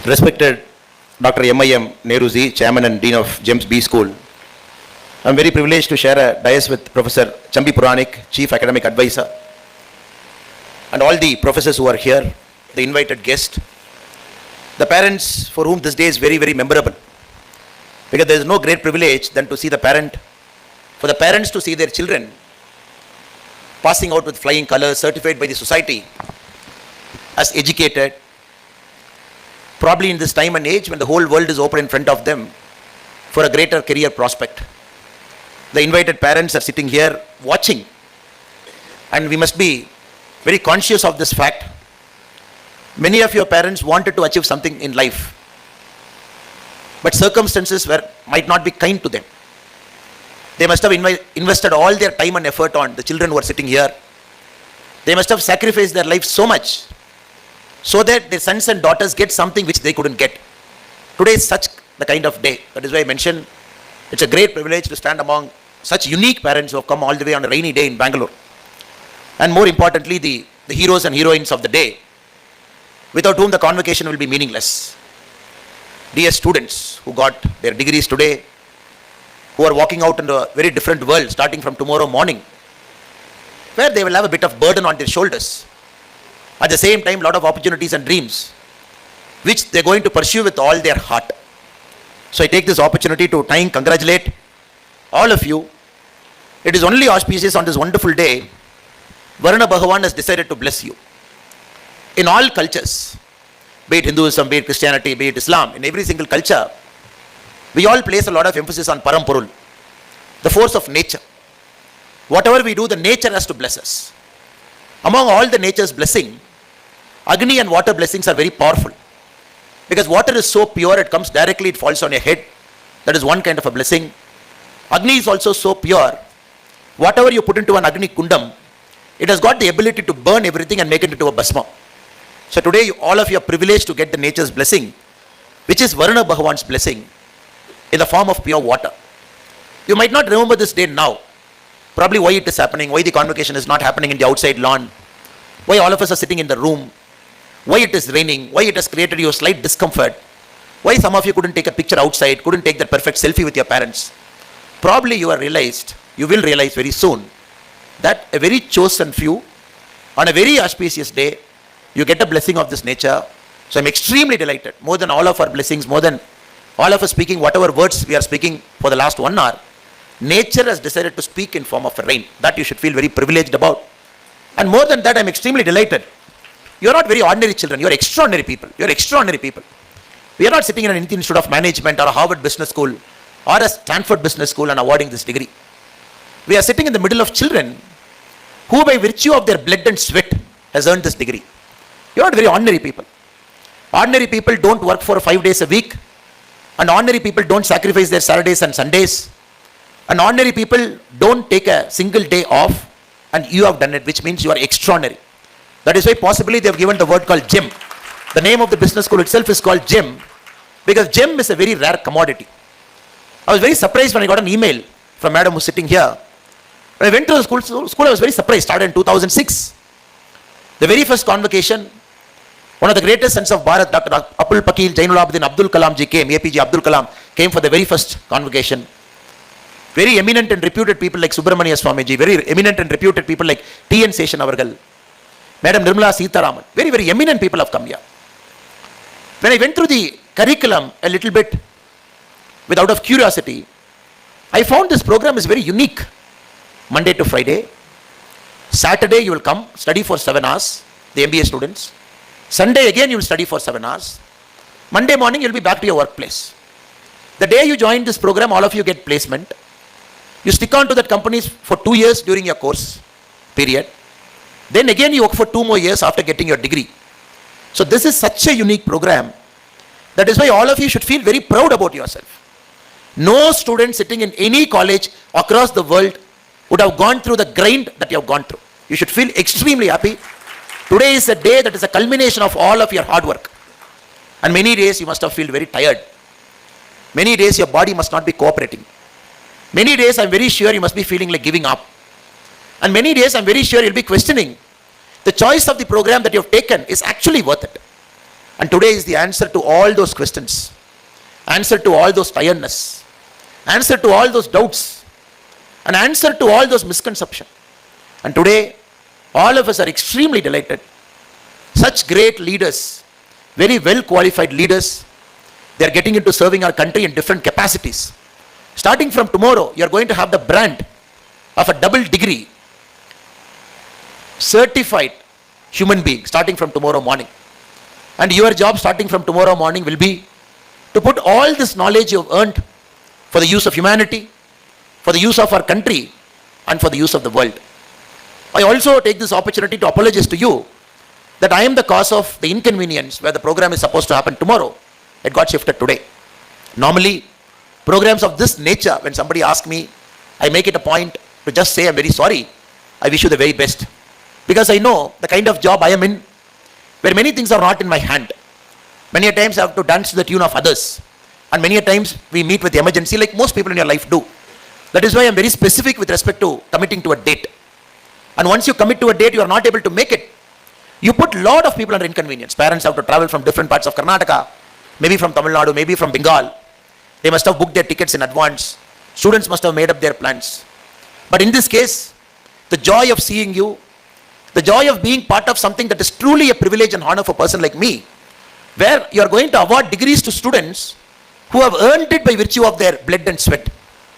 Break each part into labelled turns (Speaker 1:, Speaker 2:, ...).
Speaker 1: Respected Dr. M.I.M. Nehruji, Chairman and Dean of GEMS B School, I am very privileged to share a dais with Professor Chambi Puranik, Chief Academic Advisor, and all the professors who are here, the invited guest, the parents for whom this day is very, very memorable. Because there is no great privilege than to see for the parents to see their children passing out with flying colors, certified by the society as educated, probably in this time and age when the whole world is open in front of them for a greater career prospect. The invited parents are sitting here watching, and we must be very conscious of this fact. Many of your parents wanted to achieve something in life, but circumstances might not be kind to them. They must have invested all their time and effort on the children who are sitting here. They must have sacrificed their life so much so that their sons and daughters get something which they couldn't get. Today is such the kind of day. That is why I mentioned it's a great privilege to stand among such unique parents who have come all the way on a rainy day in Bangalore. And more importantly, the heroes and heroines of the day, without whom the convocation will be meaningless. Dear students who got their degrees today, who are walking out into a very different world starting from tomorrow morning, where they will have a bit of burden on their shoulders. At the same time, a lot of opportunities and dreams, which they are going to pursue with all their heart. So I take this opportunity to congratulate all of you. It is only auspicious on this wonderful day, Varuna Bhagavan has decided to bless you. In all cultures, be it Hinduism, be it Christianity, be it Islam, in every single culture, we all place a lot of emphasis on Parampurul, the force of nature. Whatever we do, the nature has to bless us. Among all the nature's blessing, Agni and water blessings are very powerful. Because water is so pure, it comes directly, it falls on your head. That is one kind of a blessing. Agni is also so pure. Whatever you put into an Agni Kundam, it has got the ability to burn everything and make it into a Bhasma. So today, all of you are privileged to get the nature's blessing, which is Varuna Bhagavan's blessing, in the form of pure water. You might not remember this day now. Probably why it is happening, why the convocation is not happening in the outside lawn, why all of us are sitting in the room, why it is raining, why it has created you a slight discomfort, why some of you couldn't take a picture outside, couldn't take that perfect selfie with your parents. Probably you will realize very soon that a very chosen few, on a very auspicious day, you get a blessing of this nature. So I'm extremely delighted. More than all of our blessings, more than all of us speaking whatever words we are speaking for the last 1 hour, nature has decided to speak in form of a rain. That you should feel very privileged about. And more than that, I'm extremely delighted. You're not very ordinary children. You're extraordinary people. You're extraordinary people. We are not sitting in an Indian Institute of Management or a Harvard Business School or a Stanford Business School and awarding this degree. We are sitting in the middle of children who by virtue of their blood and sweat has earned this degree. You're not very ordinary people. Ordinary people don't work for 5 days a week, and ordinary people don't sacrifice their Saturdays and Sundays, and ordinary people don't take a single day off, and you have done it, which means you are extraordinary. That is why possibly they have given the word called gem. The name of the business school itself is called gem, because gem is a very rare commodity. I was very surprised when I got an email from madam who's sitting here. When I went to the school, I was very surprised. Started in 2006. The very first convocation, one of the greatest sons of Bharat, Dr. Apul Pakil Jainul Abidin Abdul Kalam ji came, APJ Abdul Kalam came for the very first convocation. Very eminent and reputed people like Subramania Swamiji, very eminent and reputed people like T.N. Seshan Avargal, Madam Nirmala Sitaraman, very, very eminent people have come here. When I went through the curriculum a little bit, out of curiosity, I found this program is very unique. Monday to Friday. Saturday you will come, study for 7 hours, the MBA students. Sunday again you will study for 7 hours. Monday morning you will be back to your workplace. The day you join this program, all of you get placement. You stick on to that company for 2 years during your course period. Then again you work for 2 more years after getting your degree. So this is such a unique program. That is why all of you should feel very proud about yourself. No student sitting in any college across the world would have gone through the grind that you have gone through. You should feel extremely happy. Today is a day that is a culmination of all of your hard work. And many days you must have felt very tired. Many days your body must not be cooperating. Many days I'm very sure you must be feeling like giving up. And many days I'm very sure you'll be questioning the choice of the program that you have taken is actually worth it. And today is the answer to all those questions, answer to all those tiredness, answer to all those doubts, an answer to all those misconceptions. And today, all of us are extremely delighted. Such great leaders, very well qualified leaders, they are getting into serving our country in different capacities. Starting from tomorrow, you are going to have the brand of a double degree, certified human being, starting from tomorrow morning. And your job starting from tomorrow morning will be to put all this knowledge you have earned for the use of humanity, for the use of our country, and for the use of the world. I also take this opportunity to apologize to you that I am the cause of the inconvenience where the program is supposed to happen tomorrow. It got shifted today. Normally, programs of this nature, when somebody asks me, I make it a point to just say I'm very sorry. I wish you the very best. Because I know the kind of job I am in, where many things are not in my hand. Many a times I have to dance to the tune of others. And many a times we meet with emergency like most people in your life do. That is why I'm very specific with respect to committing to a date. And once you commit to a date, you are not able to make it. You put a lot of people under inconvenience. Parents have to travel from different parts of Karnataka, maybe from Tamil Nadu, maybe from Bengal. They must have booked their tickets in advance. Students must have made up their plans. But in this case, the joy of seeing you, the joy of being part of something that is truly a privilege and honor for a person like me, where you are going to award degrees to students who have earned it by virtue of their blood and sweat.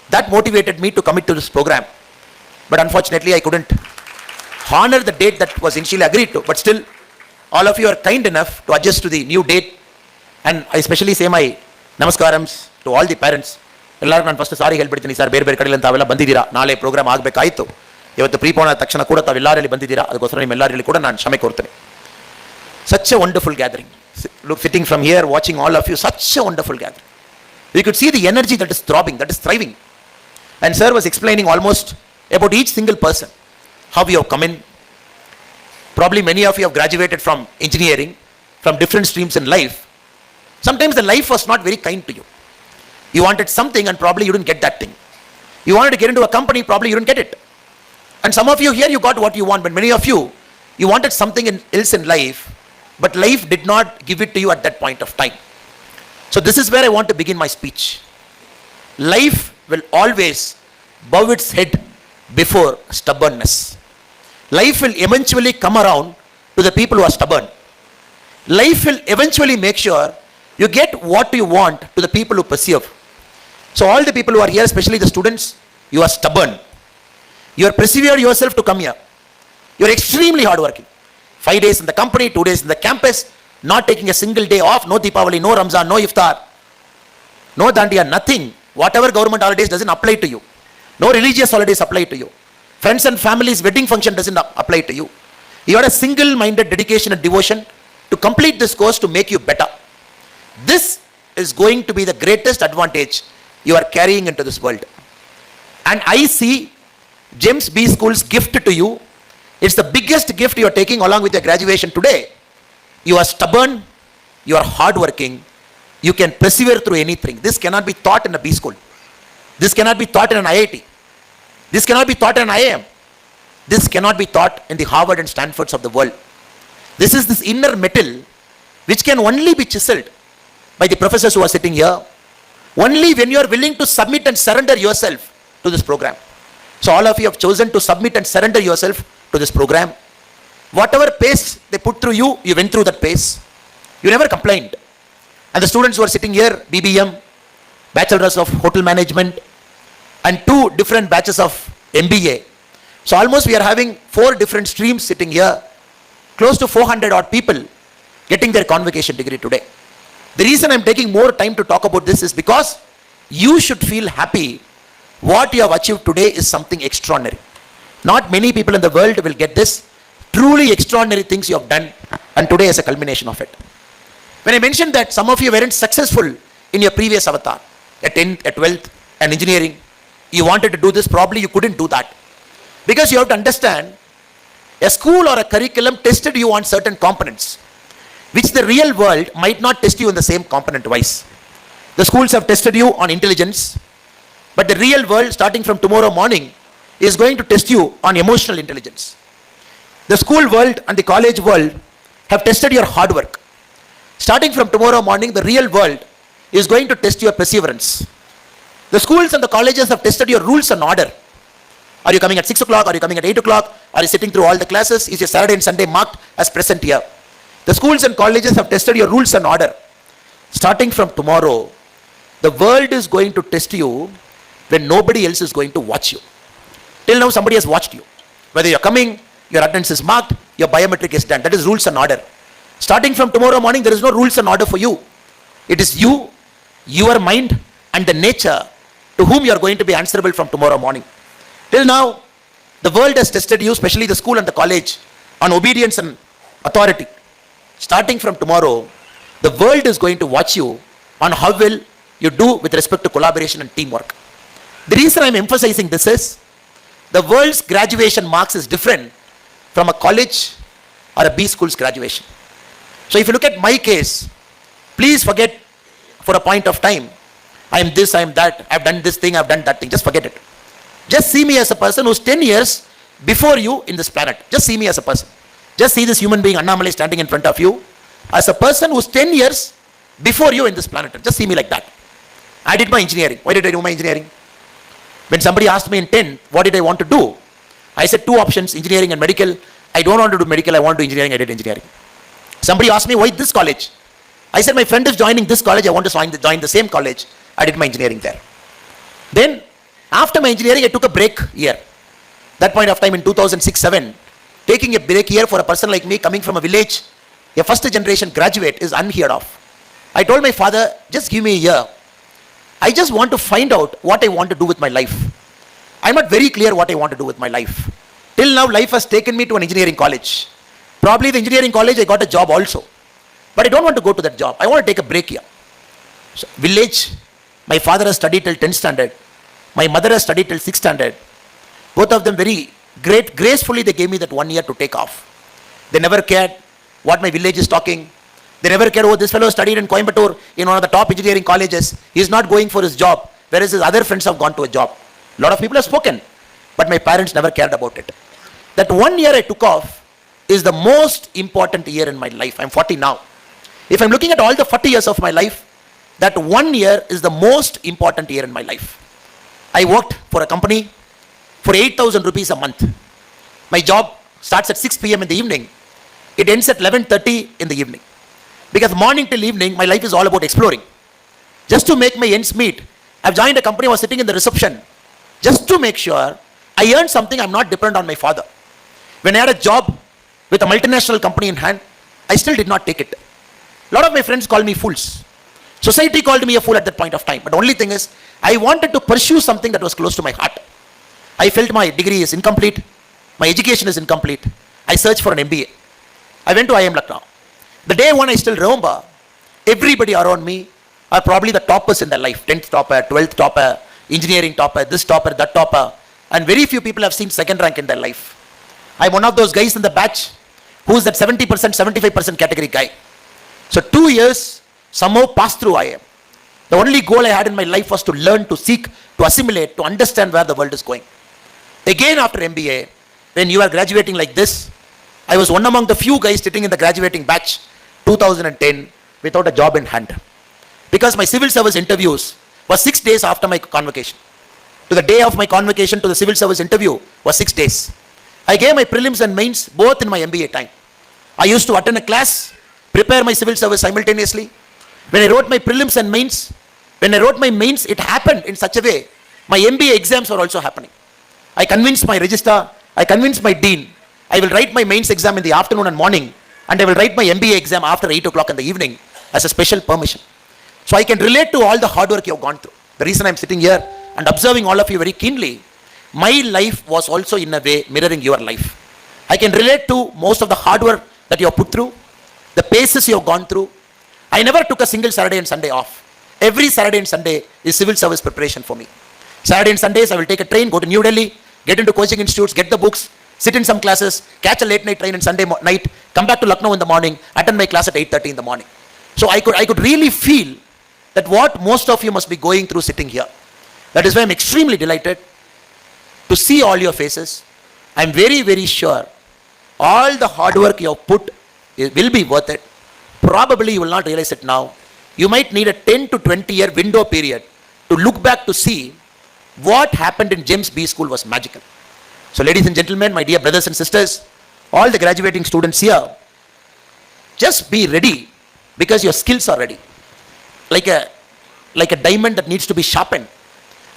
Speaker 1: That motivated me to commit to this program. But unfortunately, I couldn't honor the date that was initially agreed to. But still, all of you are kind enough to adjust to the new date. And I especially say my namaskarams to all the parents. ಎಲ್ಲರೂ ನಾನು first ಸಾರಿ ಹೇಳ್ಬಿಡ್ತೀನಿ sir, ಬೇರೆ ಬೇರೆ ಕಡೆಯಲ್ಲಿ ತಾವೆಲ್ಲ ಬಂದಿದ್ದೀರಾ, ನಾಳೆ program ಆಗಬೇಕಾಯಿತು, ಇವತ್ತು ಪ್ರೀಪೋಣ ತಕ್ಷಣ ಕೂಡ ತಾವೆಲ್ಲರಲ್ಲಿ ಬಂದಿದ್ದೀರಾ, ಅದಕ್ಕೋಸ್ಕರ ನಿಮ್ಮೆಲ್ಲರಲ್ಲಿ ಕೂಡ ನಾನು ಕ್ಷಮೆ ಕೋರ್ತೇನೆ. Such a wonderful gathering. Look, sitting from here, watching all of you, such a wonderful gathering. You could see the energy that is throbbing, that is thriving. And sir was explaining almost about each single person, how you have come in. Probably many of you have graduated from engineering, from different streams in life. Sometimes the life was not very kind to you. You wanted something and probably you didn't get that thing. You wanted to get into a company, probably you didn't get it. And some of you here, you got what you want, but many of you, you wanted something else in life, but life did not give it to you at that point of time. So this is where I want to begin my speech. Life will always bow its head before stubbornness. Life will eventually come around to the people who are stubborn. Life will eventually make sure you get what you want to the people who persevere. So all the people who are here, especially the students, you are stubborn. You are persevered yourself to come here. You are extremely hardworking. 5 days in the company, 2 days in the campus, not taking a single day off, no Deepavali, no Ramzan, no Iftar, no Dandiya, nothing. Whatever government holidays doesn't apply to you. No religious holidays apply to you. Friends and families, wedding function doesn't apply to you. You had a single-minded dedication and devotion to complete this course to make you better. This is going to be the greatest advantage you are carrying into this world. And I see James B School's gift to you. It's the biggest gift you are taking along with your graduation today. You are stubborn, you are hardworking, you can persevere through anything. This cannot be taught in a B school. This cannot be taught in an IIT. This cannot be taught in an IIM. This cannot be taught in the Harvard and Stanfords of the world. This is this inner metal which can only be chiseled by the professors who are sitting here, only when you are willing to submit and surrender yourself to this program. So all of you have chosen to submit and surrender yourself to this program. Whatever pace they put through you, you went through that pace. You never complained. And the students who are sitting here, BBM, Bachelors of Hotel Management, and 2 different batches of MBA. So almost we are having 4 different streams sitting here, close to 400 odd people getting their convocation degree today. The reason I'm taking more time to talk about this is because you should feel happy. What you have achieved today is something extraordinary. Not many people in the world will get this. Truly extraordinary things you have done, and today is a culmination of it. When I mentioned that some of you weren't successful in your previous avatar, at 10th, at 12th, and engineering, you wanted to do this, probably you couldn't do that. Because you have to understand, a school or a curriculum tested you on certain components, which the real world might not test you in the same component wise. The schools have tested you on intelligence, but the real world, starting from tomorrow morning, is going to test you on emotional intelligence. The school world and the college world have tested your hard work. Starting from tomorrow morning, the real world is going to test your perseverance. The schools and the colleges have tested your rules and order. Are you coming at 6 o'clock? Are you coming at 8 o'clock? Are you sitting through all the classes? Is your Saturday and Sunday marked as present here? The schools and colleges have tested your rules and order. Starting from tomorrow, the world is going to test you when nobody else is going to watch you. Till now, somebody has watched you. Whether you're coming, your attendance is marked, your biometric is done. That is rules and order. Starting from tomorrow morning, there is no rules and order for you. It is you, your mind, and the nature to whom you are going to be answerable from tomorrow morning. Till now, the world has tested you, especially the school and the college, on obedience and authority. Starting from tomorrow, the world is going to watch you on how well you do with respect to collaboration and teamwork. The reason I am emphasizing this is, the world's graduation marks is different from a college or a B school's graduation. So if you look at my case, please forget for a point of time, I am this, I am that, I have done this thing, I have done that thing, just forget it. Just see me as a person who's 10 years before you in this planet. Just see me as a person. Just see this human being, Annamalai, standing in front of you as a person who's 10 years before you in this planet. Just see me like that. I did my engineering. Why did I do my engineering? When somebody asked me in 10, what did I want to do? I said two options, engineering and medical. I don't want to do medical, I want to do engineering, I did engineering. Somebody asked me, why this college? I said, my friend is joining this college, I want to join the same college. I did my engineering there. Then, after my engineering, I took a break year. That point of time in 2006-07, taking a break year for a person like me coming from a village, a first generation graduate, is unheard of. I told my father, just give me a year. I just want to find out what I want to do with my life. I'm not very clear what I want to do with my life. Till now, life has taken me to an engineering college. Probably the engineering college, I got a job also. But I don't want to go to that job. I want to take a break here. So, village, my father has studied till 10th standard. My mother has studied till 6th standard. Both of them very gracefully they gave me that 1 year to take off. They never cared what my village is talking. They never cared, oh, this fellow studied in Coimbatore in one of the top engineering colleges. He is not going for his job, whereas his other friends have gone to a job. A lot of people have spoken, but my parents never cared about it. That 1 year I took off is the most important year in my life. I'm 40 now. If I'm looking at all the 40 years of my life, that 1 year is the most important year in my life. I worked for a company for 8,000 rupees a month. My job starts at 6 p.m. in the evening. It ends at 11:30 in the evening. Because morning till evening, my life is all about exploring. Just to make my ends meet, I've joined a company, I was sitting in the reception. Just to make sure I earned something, I'm not dependent on my father. When I had a job with a multinational company in hand, I still did not take it. A lot of my friends called me fools. Society called me a fool at that point of time. But the only thing is, I wanted to pursue something that was close to my heart. I felt my degree is incomplete. My education is incomplete. I searched for an MBA. I went to IIM Lucknow. The day one I still remember, everybody around me are probably the toppers in their life. 10th topper, 12th topper, engineering topper, this topper, that topper. And very few people have seen second rank in their life. I'm one of those guys in the batch who's that 70%, 75% category guy. So 2 years somehow passed through IIM. The only goal I had in my life was to learn, to seek, to assimilate, to understand where the world is going. Again after MBA, when you are graduating like this, I was one among the few guys sitting in the graduating batch 2010 without a job in hand. Because my civil service interviews was 6 days after my convocation. To the day of my convocation to the civil service interview was 6 days. I gave my prelims and mains both in my MBA time. I used to attend a class, prepare my civil service simultaneously. When I wrote my prelims and mains, when I wrote my mains, it happened in such a way, my MBA exams were also happening. I convinced my registrar, I convinced my dean, I will write my mains exam in the afternoon and morning, and I will write my MBA exam after 8 o'clock in the evening as a special permission. So I can relate to all the hard work you have gone through. The reason I'm sitting here and observing all of you very keenly, my life was also in a way mirroring your life. I can relate to most of the hard work that you have put through, the paces you have gone through. I never took a single Saturday and Sunday off. Every Saturday and Sunday is civil service preparation for me. Saturday and Sundays I will take a train, go to New Delhi, get into coaching institutes, get the books, sit in some classes, catch a late night train on Sunday night, come back to Lucknow in the morning, attend my class at 8:30 in the morning. So I could really feel that what most of you must be going through sitting here. That is why I'm extremely delighted to see all your faces. I'm very, very sure all the hard work you have put will be worth it.
Speaker 2: probably you will not realize it now. You might need a 10 to 20 year window period to look back to see what happened in James B School was magical. So ladies and gentlemen, my dear brothers and sisters, all the graduating students here, just be ready because your skills are ready. Like a diamond that needs to be sharpened.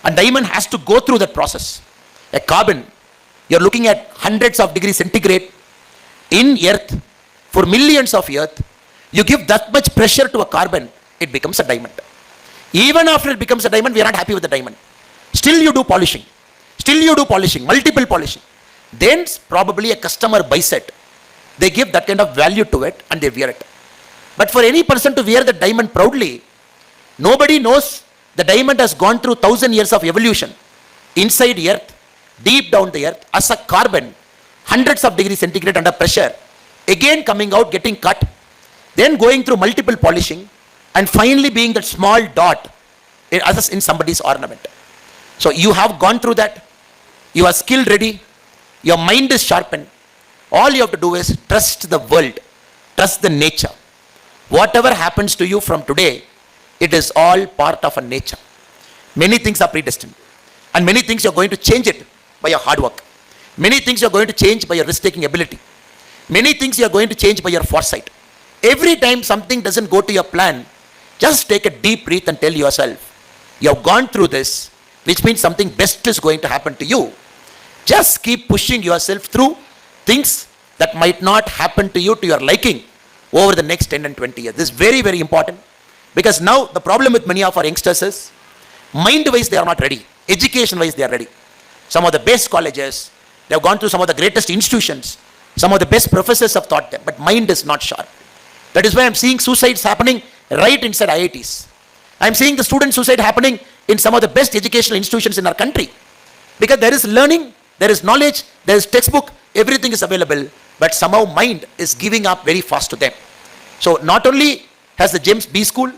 Speaker 2: A diamond has to go through that process. A carbon, you're looking at hundreds of degrees centigrade in earth for millions of earth. You give that much pressure to a carbon, it becomes a diamond. Even after it becomes a diamond, we are not happy with the diamond. Still you do polishing. Still you do polishing, multiple polishing. Then probably a customer buys it. They give that kind of value to it and they wear it. But for any person to wear the diamond proudly, nobody knows the diamond has gone through 1,000 years of evolution inside earth, deep down the earth, as a carbon, hundreds of degrees centigrade under pressure, again coming out, getting cut, then going through multiple polishing, and finally being that small dot in somebody's ornament. So you have gone through that, you are skill ready, your mind is sharpened. All you have to do is trust the world, trust the nature. Whatever happens to you from today, it is all part of a nature. Many things are predestined, and many things you are going to change it by your hard work. Many things you are going to change by your risk-taking ability. Many things you are going to change by your foresight. Every time something doesn't go to your plan, just take a deep breath and tell yourself, you have gone through this, which means something best is going to happen to you. Just keep pushing yourself through things that might not happen to you to your liking over the next 10 and 20 years. This is very, very important, because now the problem with many of our youngsters is mind-wise they are not ready. Education-wise they are ready. Some of the best colleges, they have gone through some of the greatest institutions. Some of the best professors have taught them, but mind is not sharp. That is why I'm seeing suicides happening right inside IITs. I'm seeing the student suicide happening in some of the best educational institutions in our country. Because there is learning, there is knowledge, there is textbook, everything is available, but somehow mind is giving up very fast to them. So not only has the James B School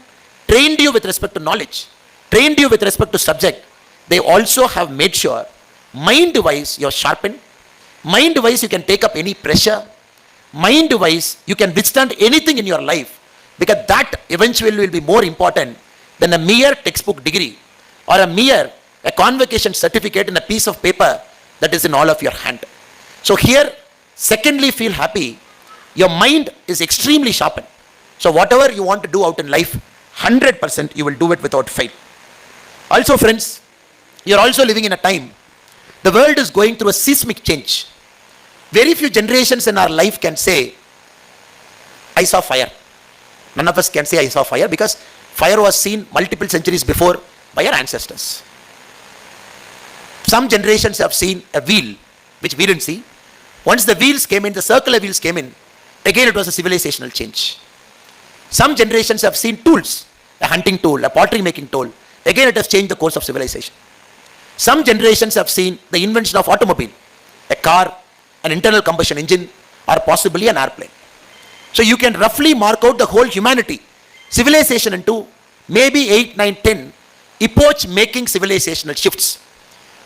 Speaker 2: trained you with respect to knowledge, trained you with respect to subject, they also have made sure mind-wise you're sharpened, mind-wise you can take up any pressure, mind-wise you can withstand anything in your life, because that eventually will be more important than a mere textbook degree or a convocation certificate in a piece of paper that is in all of your hand. So here, secondly, feel happy. Your mind is extremely sharpened. So whatever you want to do out in life, 100% you will do it without fail. Also friends, you're also living in a time, the world is going through a seismic change. Very few generations in our life can say, I saw fire. None of us can say I saw fire, because fire was seen multiple centuries before by our ancestors. Some generations have seen a wheel, which we didn't see. Once the wheels came in, the circular wheels came in, again it was a civilizational change. Some generations have seen tools, a hunting tool, a pottery making tool. Again it has changed the course of civilization. Some generations have seen the invention of automobile, a car, an internal combustion engine, or possibly an airplane. So you can roughly mark out the whole humanity, civilization into maybe 8, 9, 10 epoch-making civilizational shifts.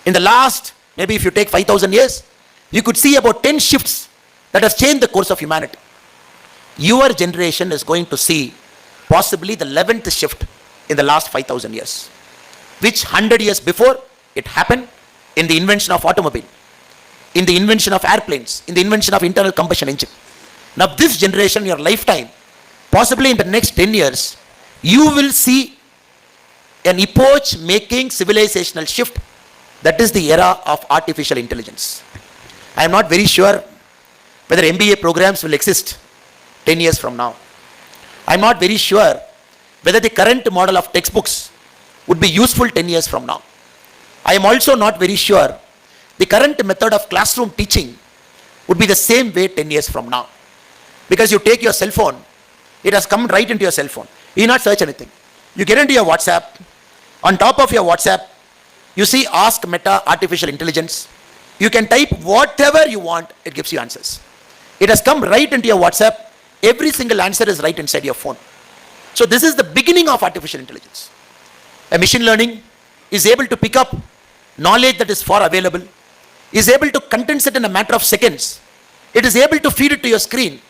Speaker 2: In the last, maybe if you take 5,000 years, you could see about 10 shifts that have changed the course of humanity. Your generation is going to see possibly the 11th shift in the last 5,000 years, which 100 years before it happened in the invention of automobile, in the invention of airplanes, in the invention of internal combustion engine. Now this generation, your lifetime, possibly in the next 10 years, you will see an epoch-making civilizational shift. That is the era of artificial intelligence. I am not very sure whether MBA programs will exist 10 years from now. I am not very sure whether the current model of textbooks would be useful 10 years from now. I am also not very sure the current method of classroom teaching would be the same way 10 years from now. Because you take your cell phone, it has come right into your cell phone. You not search anything. You get into your WhatsApp. On top of your WhatsApp, you see Ask Meta Artificial Intelligence. You can type whatever you want, it gives you answers. It has come right into your WhatsApp. Every single answer is right inside your phone. So this is the beginning of artificial intelligence. A machine learning is able to pick up knowledge that is far available, is able to condense it in a matter of seconds. It is able to feed it to your screen,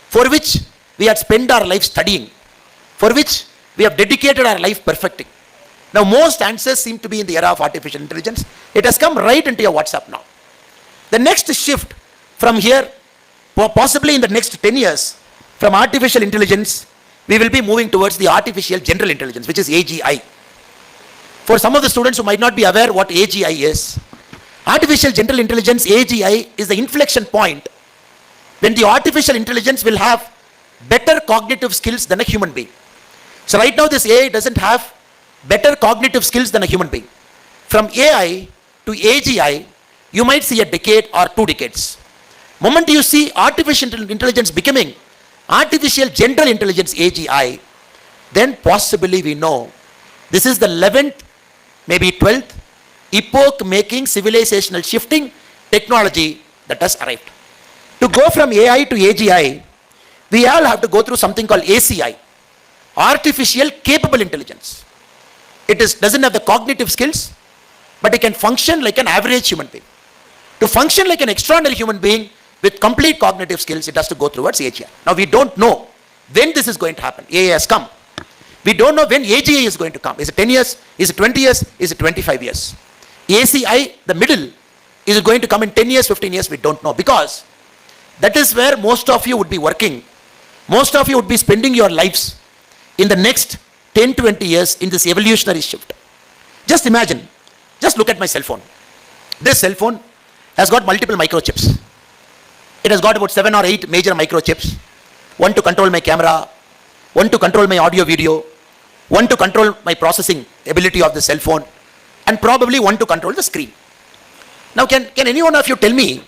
Speaker 2: for which we had spent our life studying, for which we have dedicated our life perfecting. Now most answers seem to be in the era of artificial intelligence. It has come right into your WhatsApp now. The next shift from here, possibly in the next 10 years, from artificial intelligence, we will be moving towards the artificial general intelligence, which is AGI. For some of the students who might not be aware what AGI is, artificial general intelligence, AGI, is the inflection point when the artificial intelligence will have better cognitive skills than a human being. So right now this AI doesn't have better cognitive skills than a human being. From AI to AGI, you might see a decade or 2 decades. Moment you see artificial intelligence becoming artificial general intelligence, AGI, then possibly we know this is the 11th, maybe 12th epoch-making, civilizational shifting technology that has arrived. To go from AI to AGI, we all have to go through something called ACI, artificial capable intelligence. It doesn't have the cognitive skills, but it can function like an average human being. To function like an extraordinary human being with complete cognitive skills, it has to go towards AGI. Now we don't know when this is going to happen. AI has come. We don't know when AGI is going to come. Is it 10 years? Is it 20 years? Is it 25 years? ACI, the middle, is it going to come in 10 years, 15 years? We don't know, because that is where most of you would be working. Most of you would be spending your lives in the next 10, 20 years in this evolutionary shift. Just imagine, just look at my cell phone. This cell phone has got multiple microchips. It has got about 7 or 8 major microchips. One to control my camera, one to control my audio video, one to control my processing ability of the cell phone, and probably one to control the screen. Now can any one of you tell me,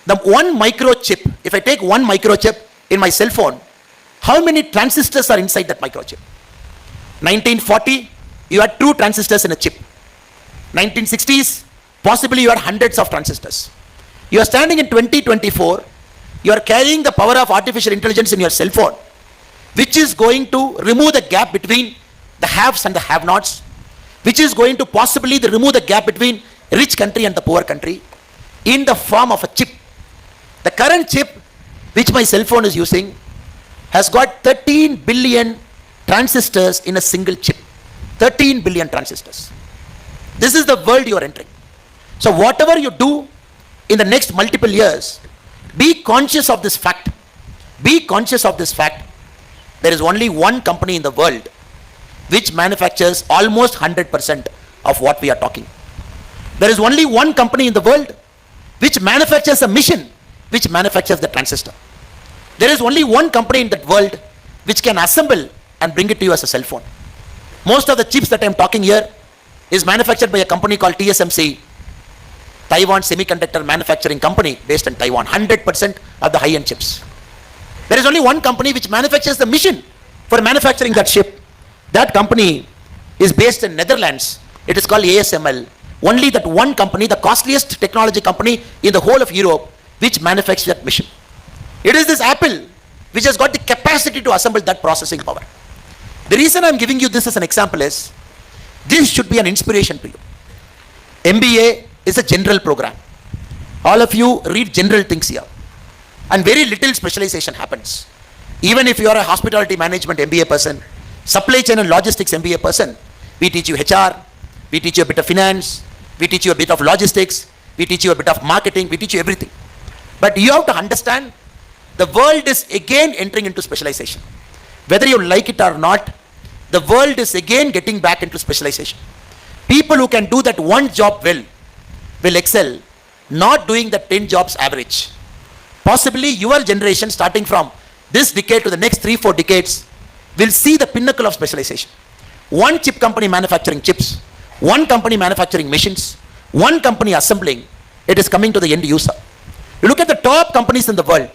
Speaker 2: the one microchip, if I take one microchip in my cell phone, how many transistors are inside that microchip? 1940, you had 2 transistors in a chip. 1960s, possibly you had hundreds of transistors. You are standing in 2024, you are carrying the power of artificial intelligence in your cell phone, which is going to remove the gap between the haves and the have-nots, which is going to possibly remove the gap between rich country and the poor country in the form of a chip. The current chip which my cell phone is using has got 13 billion transistors in a single chip. 13 billion transistors. This is the world you are entering. So whatever you do in the next multiple years, be conscious of this fact. Be conscious of this fact. There is only one company in the world which manufactures almost 100% of what we are talking. There is only one company in the world which manufactures a machine which manufactures the transistor. There is only one company in that world which can assemble and bring it to you as a cell phone. Most of the chips that I am talking here is manufactured by a company called TSMC, Taiwan Semiconductor Manufacturing Company, based in Taiwan. 100% of the high-end chips. There is only one company which manufactures the machine for manufacturing that chip. That company is based in Netherlands. It is called ASML. Only that one company, the costliest technology company in the whole of Europe, which manufactures that machine. It is this Apple which has got the capacity to assemble that processing power. The reason I am giving you this as an example is, this should be an inspiration to you. MBA is a general program. All of you read general things here, and very little specialization happens. Even if you are a hospitality management MBA person, supply chain and logistics MBA person, we teach you HR, we teach you a bit of finance, we teach you a bit of logistics, we teach you a bit of marketing, we teach you everything. But you have to understand, the world is again entering into specialization. Whether you like it or not, the world is again getting back into specialization. People who can do that one job well will excel, not doing the 10 jobs average. Possibly your generation, starting from this decade to the next 3-4 decades, will see the pinnacle of specialization. One chip company manufacturing chips, one company manufacturing machines, one company assembling, it is coming to the end user. You look at the top companies in the world.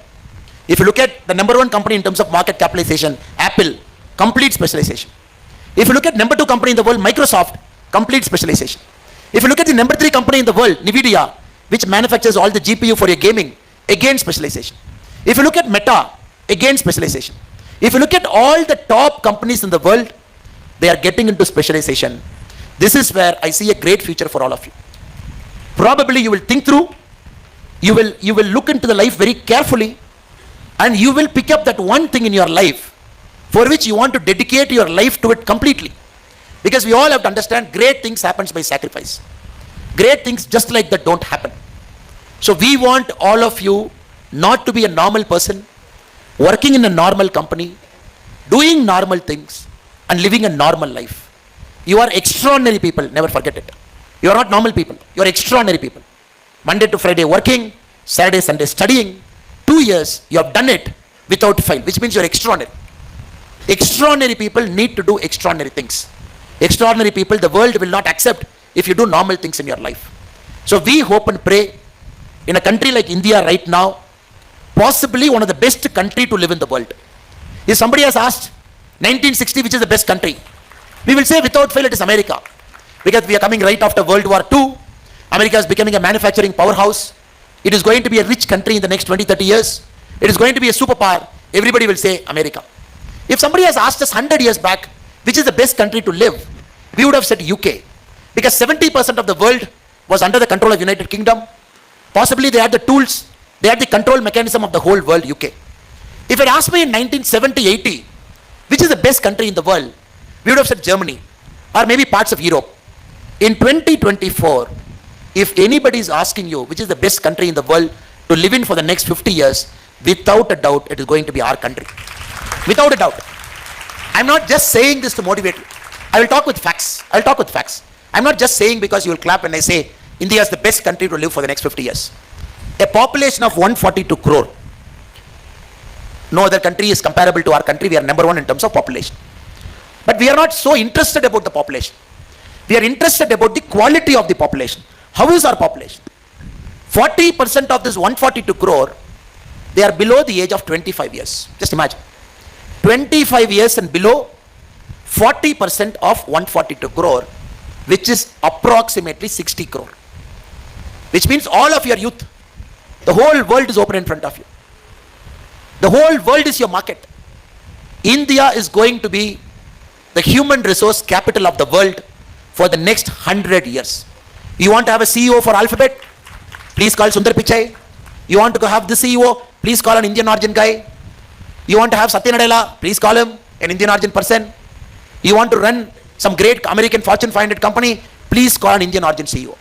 Speaker 2: If you look at the number 1 company in terms of market capitalization, Apple, complete specialization. If you look at number 2 company in the world, Microsoft, complete specialization. If you look at the number 3 company in the world, NVIDIA, which manufactures all the GPU for your gaming, again specialization. If you look at Meta, again specialization. If you look at all the top companies in the world, they are getting into specialization. This is where I see a great future for all of you. Probably you will think through, you will look into the life very carefully, And you will pick up that one thing in your life for which you want to dedicate your life to it completely. Because we all have to understand great things happens by sacrifice. Great things just like that don't happen. So we want all of you not to be a normal person, working in a normal company, doing normal things and living a normal life. You are extraordinary people, never forget it. You are not normal people, you are extraordinary people. Monday to Friday working, Saturday, Sunday studying. 2 years you have done it without fail, which means you are extraordinary. Extraordinary people need to do extraordinary things. Extraordinary people, the world will not accept if you do normal things in your life. So we hope and pray, in a country like India right now, possibly one of the best country to live in the world. If somebody has asked 1960 which is the best country, we will say without fail it is America. Because we are coming right after World War II. America is becoming a manufacturing powerhouse. It is going to be a rich country in the next 20-30 years. It is going to be a superpower. Everybody will say America. If somebody has asked us 100 years back which is the best country to live, we would have said UK. Because 70% of the world was under the control of United Kingdom. Possibly they had the tools, they had the control mechanism of the whole world, UK. If it asked me in 1970-80, which is the best country in the world, we would have said Germany, or maybe parts of Europe. In 2024, if anybody is asking you which is the best country in the world to live in for the next 50 years, without a doubt, it is going to be our country. Without a doubt. I'm not just saying this to motivate you. I will talk with facts. I'll talk with facts. I'm not just saying because you will clap when I say India is the best country to live for the next 50 years. A population of 142 crore. No other country is comparable to our country. We are number one in terms of population. But we are not so interested about the population. We are interested about the quality of the population. How is our population? 40% of this 142 crore, they are below the age of 25 years. Just imagine. 25 years and below, 40% of 142 crore, which is approximately 60 crore. Which means all of your youth, the whole world is open in front of you. The whole world is your market. India is going to be the human resource capital of the world for the next 100 years. You want to have a CEO for Alphabet? Please call Sundar Pichai. You want to have the CEO? Please call an Indian origin guy. You want to have Satya Nadella? Please call him an Indian origin person. You want to run some great American Fortune 500 company? Please call an Indian origin CEO.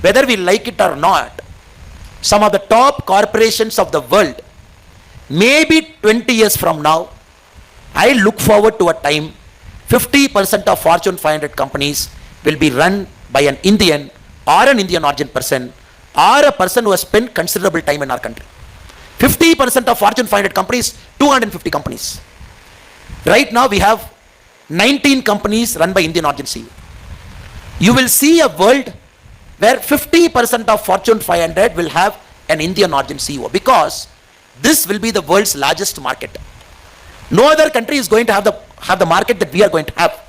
Speaker 2: Whether we like it or not, some of the top corporations of the world, maybe 20 years from now, I look forward to a time 50% of Fortune 500 companies will be run by an Indian or an Indian origin person or a person who has spent considerable time in our country. 50% of Fortune 500 companies, 250 companies. Right now we have 19 companies run by Indian origin CEO. You will see a world where 50% of Fortune 500 will have an Indian origin CEO, because this will be the world's largest market. No other country is going to have the market that we are going to have.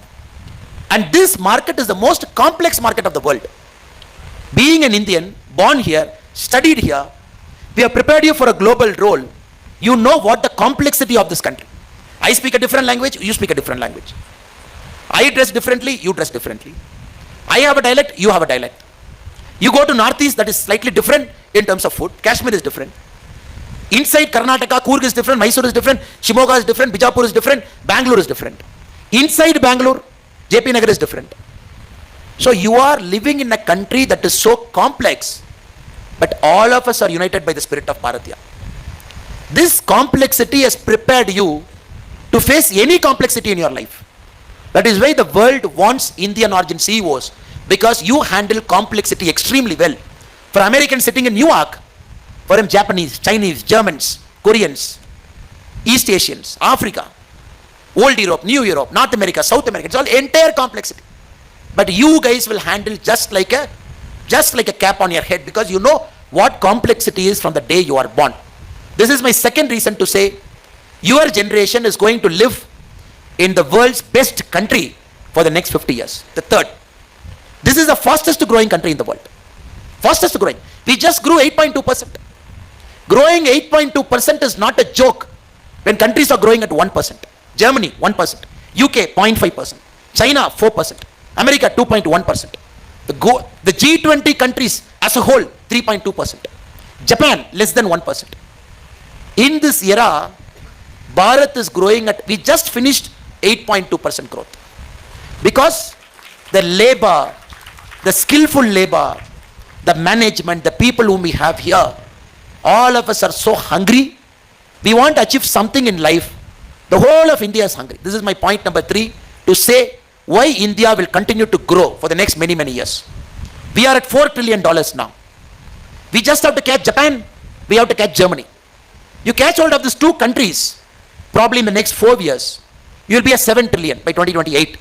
Speaker 2: And this market is the most complex market of the world. Being an Indian, born here, studied here, we have prepared you for a global role. You know what the complexity of this country. I speak a different language, you speak a different language. I dress differently, you dress differently. I have a dialect, you have a dialect. You go to Northeast, that is slightly different in terms of food. Kashmir is different. Inside Karnataka, Coorg is different, Mysore is different, Shimoga is different, Bijapur is different, Bangalore is different. Inside Bangalore, JP Nagar is different. So you are living in a country that is so complex, but all of us are united by the spirit of Bharatiya. This complexity has prepared you to face any complexity in your life. That is why the world wants Indian origin CEOs, because you handle complexity extremely well. For Americans sitting in New York, for him Japanese, Chinese, Germans, Koreans, East Asians, Africa, Old Europe, New Europe, North America, South America, it's all entire complexity. But you guys will handle just like a cap on your head, because you know what complexity is from the day you are born. This is my second reason to say your generation is going to live in the world's best country for the next 50 years. The third, this is the fastest growing country in the world. Fastest growing. We just grew 8.2%. Growing 8.2% is not a joke when countries are growing at 1%. Germany 1%, UK 0.5%, China 4%, America 2.1%. The G20 countries as a whole 3.2%. Japan less than 1%. In this era, Bharat is growing at, we just finished 8.2% growth. Because the labor, the skillful labor, the management, the people whom we have here, all of us are so hungry. We want to achieve something in life. The whole of India is hungry. This is my point number 3, to say why India will continue to grow for the next many, many years. We are at $4 trillion now. We just have to catch Japan. We have to catch Germany. You catch hold of these 2 countries, probably in the next 4 years, you will be at 7 trillion by 2028.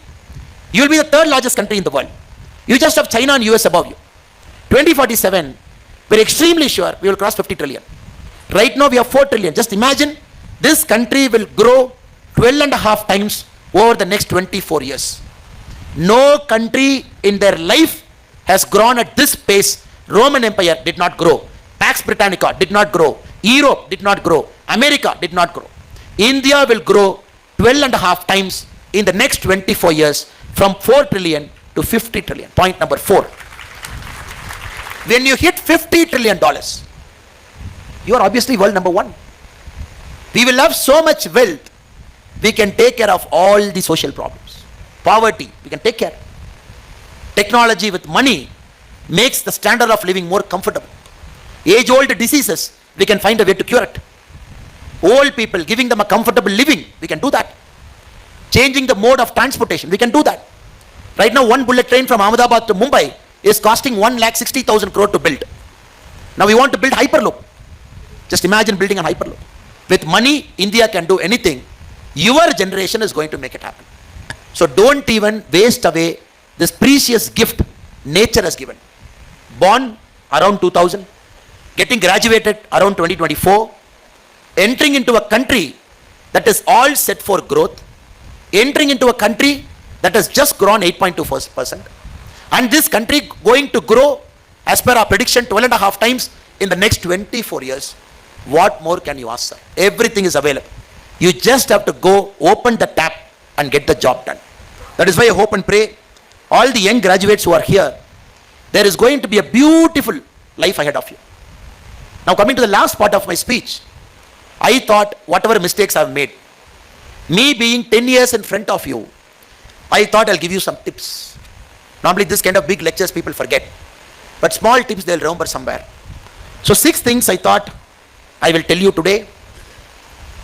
Speaker 2: You will be the 3rd largest country in the world. You just have China and US above you. 2047, we're extremely sure we will cross 50 trillion. Right now we have 4 trillion. Just imagine this country will grow 12.5 times over the next 24 years. No country in their life has grown at this pace. Roman Empire did not grow. Pax Britannica did not grow. Europe did not grow. America did not grow. India will grow 12.5 times in the next 24 years, from 4 trillion to 50 trillion. Point number 4. When you hit $50 trillion, you are obviously world number 1. We will have so much wealth, we can take care of all the social problems. Poverty, we can take care. Technology with money makes the standard of living more comfortable. Age-old diseases, we can find a way to cure it. Old people, giving them a comfortable living, we can do that. Changing the mode of transportation, we can do that. Right now, one bullet train from Ahmedabad to Mumbai is costing 1,60,000 crore to build. Now we want to build Hyperloop. Just imagine building a Hyperloop. With money, India can do anything. Your generation is going to make it happen. So don't even waste away this precious gift nature has given. Born around 2000, getting graduated around 2024, entering into a country that is all set for growth, entering into a country that has just grown 8.2%, and this country going to grow, as per our prediction, 12.5 times in the next 24 years. What more can you ask, sir? Everything is available. You just have to go open the tap and get the job done. That is why I hope and pray all the young graduates who are here, there is going to be a beautiful life ahead of you. Now coming to the last part of my speech, I thought whatever mistakes I've made, me being 10 years in front of you, I thought I'll give you some tips. Normally this kind of big lectures people forget, but small tips they'll remember somewhere. So 6 things I thought I will tell you today.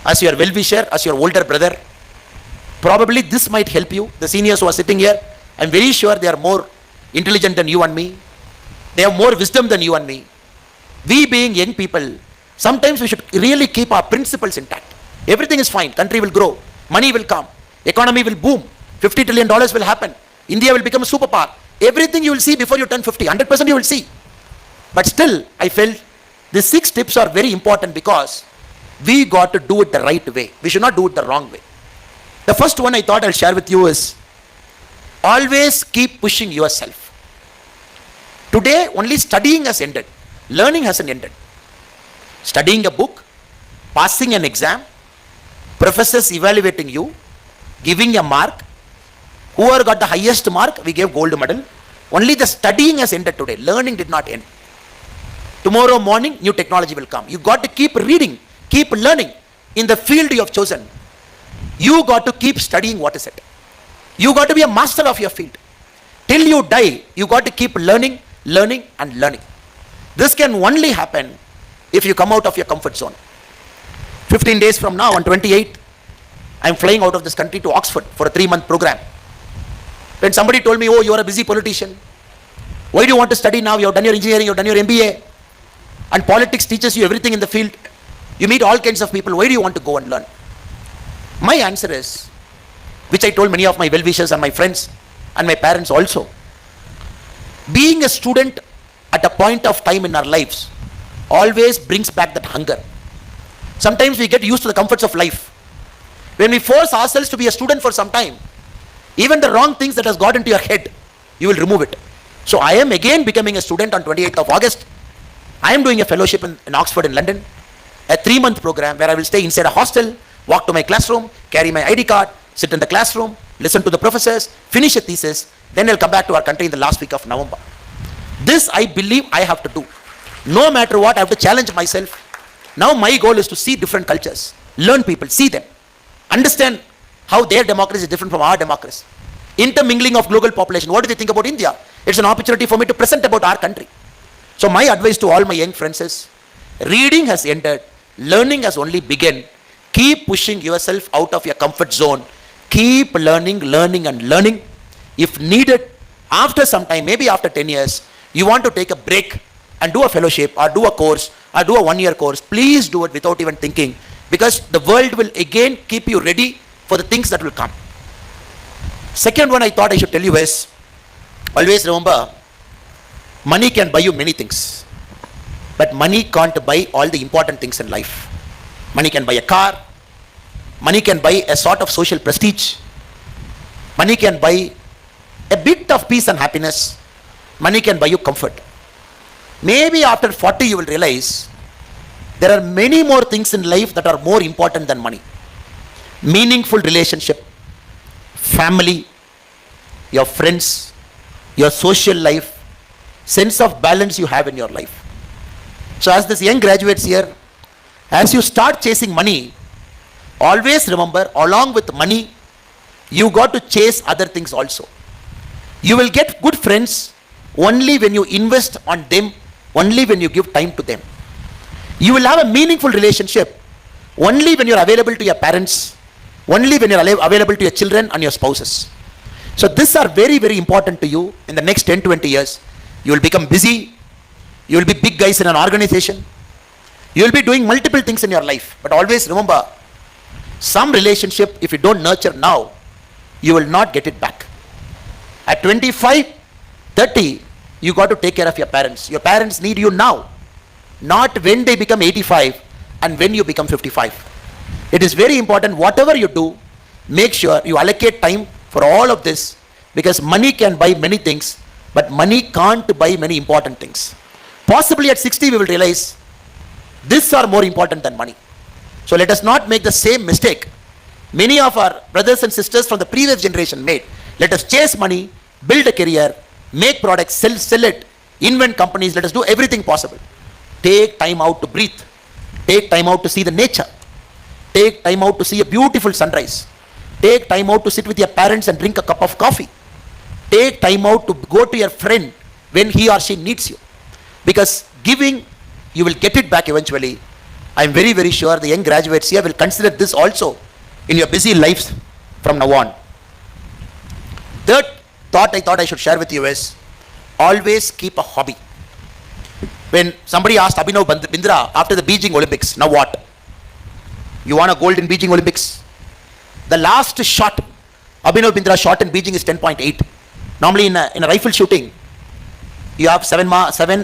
Speaker 2: As your well-wisher, as your older brother, probably this might help you. The seniors who are sitting here, I'm very sure they are more intelligent than you and me. They have more wisdom than you and me. We being young people, sometimes we should really keep our principles intact. Everything is fine. Country will grow. Money will come. Economy will boom. $50 trillion will happen. India will become a superpower. Everything you will see before you turn 50. 100% you will see. But still, I felt these 6 tips are very important because we got to do it the right way. We should not do it the wrong way. The first one I thought I'll share with you is always keep pushing yourself. Today, only studying has ended. Learning hasn't ended. Studying a book, passing an exam, professors evaluating you, giving a mark. Whoever got the highest mark, we gave gold medal. Only the studying has ended today. Learning did not end. Tomorrow morning, new technology will come. You got to keep reading, keep learning. In the field you have chosen, you got to keep studying what is it. You got to be a master of your field. Till you die, you got to keep learning, learning and learning. This can only happen if you come out of your comfort zone. 15 days from now, on 28th, I'm flying out of this country to Oxford for a 3-month program. When somebody told me, oh, you are a busy politician. Why do you want to study now? You have done your engineering, you have done your MBA. And politics teaches you everything in the field. You meet all kinds of people. Why do you want to go and learn? My answer is, which I told many of my well-wishers and my friends and my parents also. Being a student at a point of time in our lives always brings back that hunger. Sometimes we get used to the comforts of life. When we force ourselves to be a student for some time, even the wrong things that has got into your head, you will remove it. So I am again becoming a student on 28th of August. I am doing a fellowship in Oxford in London, a 3-month program where I will stay inside a hostel, walk to my classroom, carry my ID card, sit in the classroom, listen to the professors, finish a thesis, then I'll come back to our country in the last week of November. This I believe I have to do. No matter what, I have to challenge myself. Now my goal is to see different cultures, learn people, see them, understand how their democracy is different from our democracy. Intermingling of global population. What do they think about India? It's an opportunity for me to present about our country. So my advice to all my young friends is, reading has ended, learning has only begun. Keep pushing yourself out of your comfort zone. Keep learning, learning and learning. If needed, after some time, maybe after 10 years, you want to take a break and do a fellowship or do a course or do a 1-year course, please do it without even thinking, because the world will again keep you ready for the things that will come. Second one I thought I should tell you is, always remember, money can buy you many things, but money can't buy all the important things in life. Money can buy a car, money can buy a sort of social prestige, money can buy a bit of peace and happiness, money can buy you comfort. Maybe after 40 you will realize there are many more things in life that are more important than money. Meaningful relationship, family, your friends, your social life, sense of balance you have in your life. So as these young graduates here, as you start chasing money, always remember, along with money, you got to chase other things also. You will get good friends only when you invest on them, only when you give time to them. You will have a meaningful relationship only when you are available to your parents, only when you are available to your children and your spouses. So these are very, very important to you. In the next 10-20 years, you will become busy, you will be big guys in an organization, you will be doing multiple things in your life. But always remember, some relationship, if you don't nurture now, you will not get it back. At 25, 30, you got to take care of your parents. Your parents need you now, not when they become 85 and when you become 55. It is very important, whatever you do, make sure you allocate time for all of this, because money can buy many things, but money can't buy many important things. Possibly at 60 we will realize these are more important than money. So let us not make the same mistake many of our brothers and sisters from the previous generation made. Let us chase money, build a career, make products, sell it, invent companies. Let us do everything possible. Take time out to breathe. Take time out to see the nature. Take time out to see a beautiful sunrise. Take time out to sit with your parents and drink a cup of coffee. Take time out to go to your friend when he or she needs you. Because giving, you will get it back eventually. I am very, very sure the young graduates here will consider this also in your busy lives from now on. Third thought I thought I should share with you is, always keep a hobby. When somebody asked Abhinav Bindra after the Beijing Olympics, now what? You won a gold in Beijing Olympics. The last shot Abhinav Bindra shot in Beijing is 10.8. Normally in a rifle shooting, you have 7,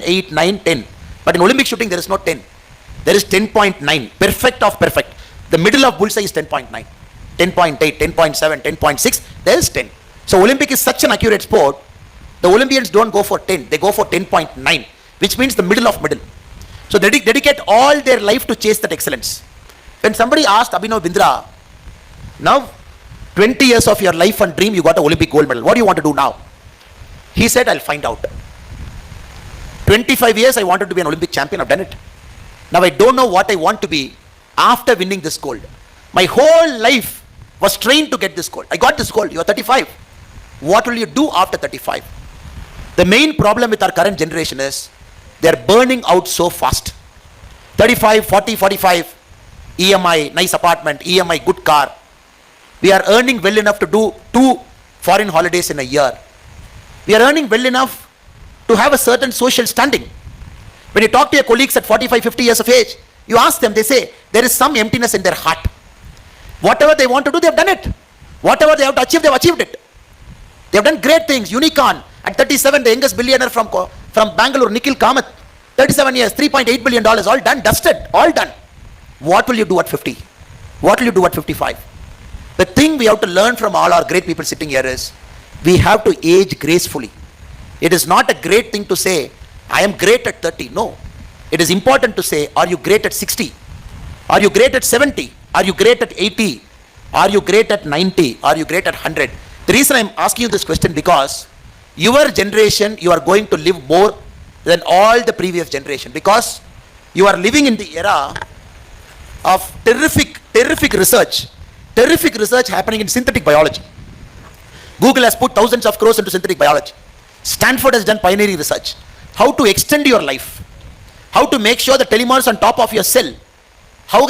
Speaker 2: 8, 9, 10. But in Olympic shooting, there is no 10. There is 10.9. Perfect of perfect. The middle of bullseye is 10.9. 10.8, 10.7, 10.6. There is 10. So Olympic is such an accurate sport. The Olympians don't go for 10. They go for 10.9, which means the middle of middle. So they dedicate all their life to chase that excellence. When somebody asked Abhinav Bindra, now 20 years of your life and dream, you got an Olympic gold medal. What do you want to do now? He said, I'll find out. 25 years I wanted to be an Olympic champion. I've done it. Now I don't know what I want to be after winning this gold. My whole life was trained to get this gold. I got this gold. You are 35. What will you do after 35? The main problem with our current generation is they are burning out so fast. 35, 40, 45, EMI, nice apartment, EMI, good car. We are earning well enough to do 2 foreign holidays in a year. We are earning well enough to have a certain social standing. When you talk to your colleagues at 45, 50 years of age, you ask them, they say, there is some emptiness in their heart. Whatever they want to do, they have done it. Whatever they have to achieve, they have achieved it. They have done great things. Unicorn, at 37, the youngest billionaire from Bangalore, Nikhil Kamath, 37 years, $3.8 billion, all done, dusted, all done. What will you do at 50? What will you do at 55? The thing we have to learn from all our great people sitting here is, we have to age gracefully. It is not a great thing to say, I am great at 30. No. It is important to say, are you great at 60? Are you great at 70? Are you great at 80? Are you great at 90? Are you great at 100? The reason I am asking you this question, because your generation, you are going to live more than all the previous generation, because you are living in the era of terrific research happening in synthetic biology. Google has put thousands of crores into synthetic biology. Stanford has done pioneering research. How to extend your life. How to make sure the telomeres on top of your cell. How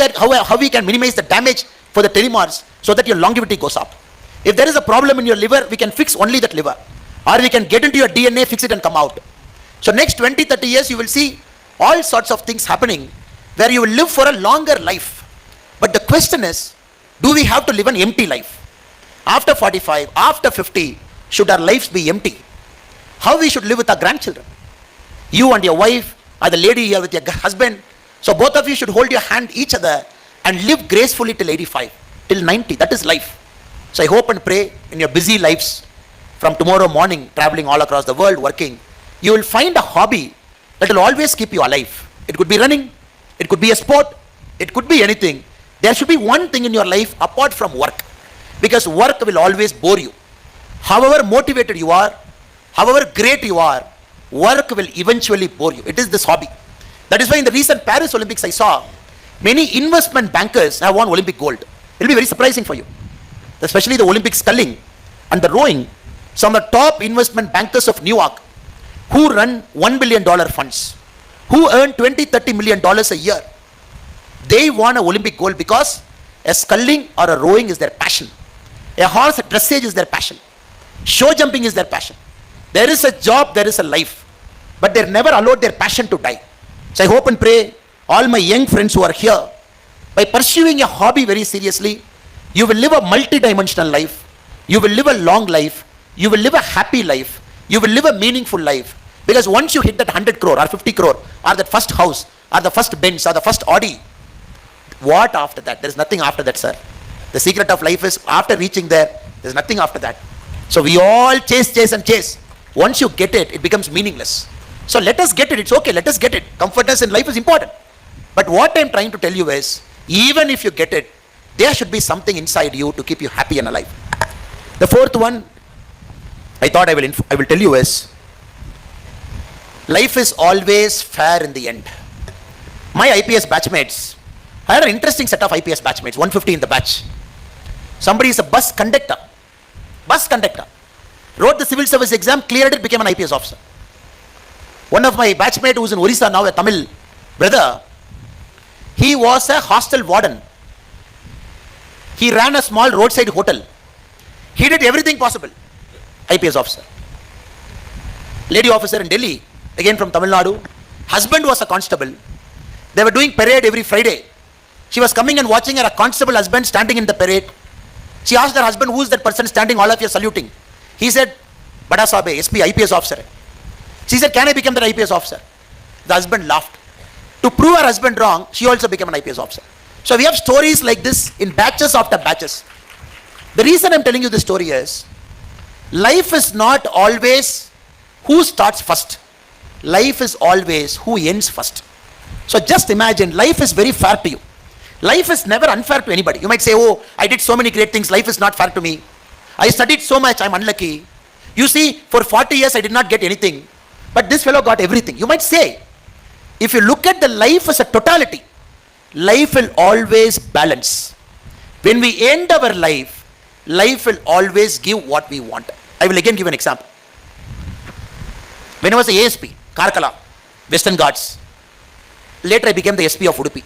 Speaker 2: we can minimize the damage for the telomeres so that your longevity goes up. If there is a problem in your liver, we can fix only that liver. Or we can get into your DNA, fix it and come out. So next 20, 30 years, you will see all sorts of things happening where you will live for a longer life. But the question is, do we have to live an empty life? After 45, after 50, should our lives be empty? How we should live with our grandchildren? You and your wife, or the lady here with your husband. So both of you should hold your hand each other and live gracefully till 85, till 90. That is life. So I hope and pray in your busy lives, from tomorrow morning, traveling all across the world, working, you will find a hobby that will always keep you alive. It could be running, it could be a sport, it could be anything. There should be one thing in your life apart from work, because work will always bore you. However motivated you are, however great you are, work will eventually bore you. It is this hobby. That is why in the recent Paris Olympics I saw many investment bankers have won Olympic gold. It will be very surprising for you. Especially the Olympic sculling and the rowing. Some of the top investment bankers of New York who run $1 billion funds, who earn $20-30 million a year, they won an Olympic gold because a sculling or a rowing is their passion. A horse dressage is their passion. Show jumping is their passion. There is a job, there is a life, but they never allowed their passion to die. So I hope and pray all my young friends who are here, by pursuing a hobby very seriously, you will live a multi-dimensional life, you will live a long life, you will live a happy life, you will live a meaningful life. Because once you hit that 100 crore or 50 crore or that first house or the first Benz or the first Audi, what after that? There is nothing after that, sir. The secret of life is after reaching there, there is nothing after that. So we all chase. Once you get it, it becomes meaningless. So let us get it. It's okay. Let us get it. Comfortness in life is important. But what I'm trying to tell you is, even if you get it, there should be something inside you to keep you happy and alive. The fourth one, I thought I will tell you is, life is always fair in the end. My IPS batchmates, I had an interesting set of IPS batchmates, 150 in the batch. Somebody is a bus conductor, wrote the civil service exam, cleared it, became an IPS officer. One of my batchmates who is in Orissa now, a Tamil brother, he was a hostel warden. He ran a small roadside hotel. He did everything possible. IPS officer. Lady officer in Delhi, again from Tamil Nadu. Husband was a constable. They were doing parade every Friday. She was coming and watching her constable husband standing in the parade. She asked her husband, who is that person standing, all of you saluting? He said, Bada Sabe, SP, IPS officer. She said, can I become that IPS officer? The husband laughed. To prove her husband wrong, she also became an IPS officer. So we have stories like this in batches after batches. The reason I'm telling you this story is, life is not always who starts first. Life is always who ends first. So just imagine, life is very fair to you. Life is never unfair to anybody. You might say, oh, I did so many great things, life is not fair to me. I studied so much, I'm unlucky. You see, for 40 years I did not get anything, but this fellow got everything. You might say, if you look at the life as a totality, life will always balance. When we end our life, life will always give what we want. I will again give an example. When I was a ASP, Karkala, Western Ghats, later I became the SP of Udupi.